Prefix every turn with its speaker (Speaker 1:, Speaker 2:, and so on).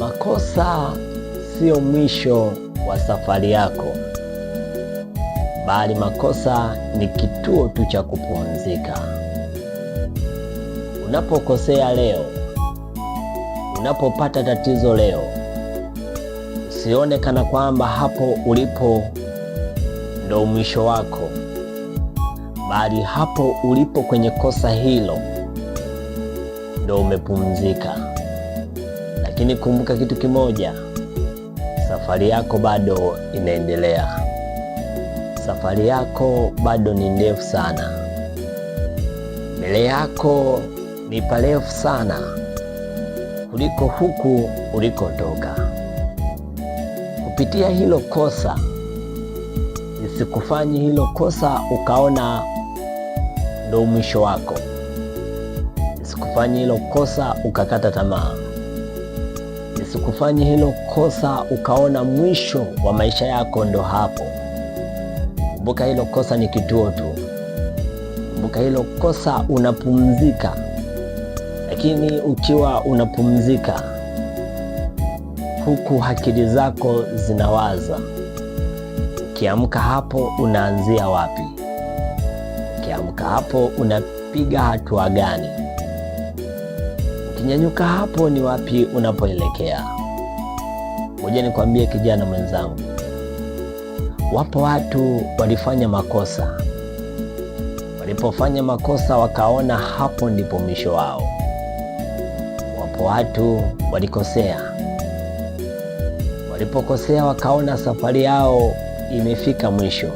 Speaker 1: Makosa sio mwisho wa safari yako, bali makosa ni kituo tu cha kupumzika. Unapokosea leo, unapopata tatizo leo, usione kana kwamba hapo ulipo ndo mwisho wako, bali hapo ulipo kwenye kosa hilo ndo umepumzika. Lakini kumbuka kitu kimoja, safari yako bado inaendelea. Safari yako bado ni ndefu sana. Mbele yako ni parefu sana kuliko huku ulikotoka. Kupitia hilo kosa, isikufanye hilo kosa ukaona ndo mwisho wako. Isikufanye hilo kosa ukakata tamaa. Isikufanye hilo kosa ukaona mwisho wa maisha yako ndo hapo. Kumbuka hilo kosa ni kituo tu. Kumbuka hilo kosa unapumzika. Lakini ukiwa unapumzika, huku akili zako zinawaza, ukiamka hapo unaanzia wapi? Ukiamka hapo unapiga hatua gani? Ukinyanyuka hapo ni wapi unapoelekea? Ngoja nikwambie kijana mwenzangu, wapo watu walifanya makosa. Walipofanya makosa wakaona hapo ndipo mwisho wao. Wapo watu walikosea. Walipokosea wakaona safari yao imefika mwisho.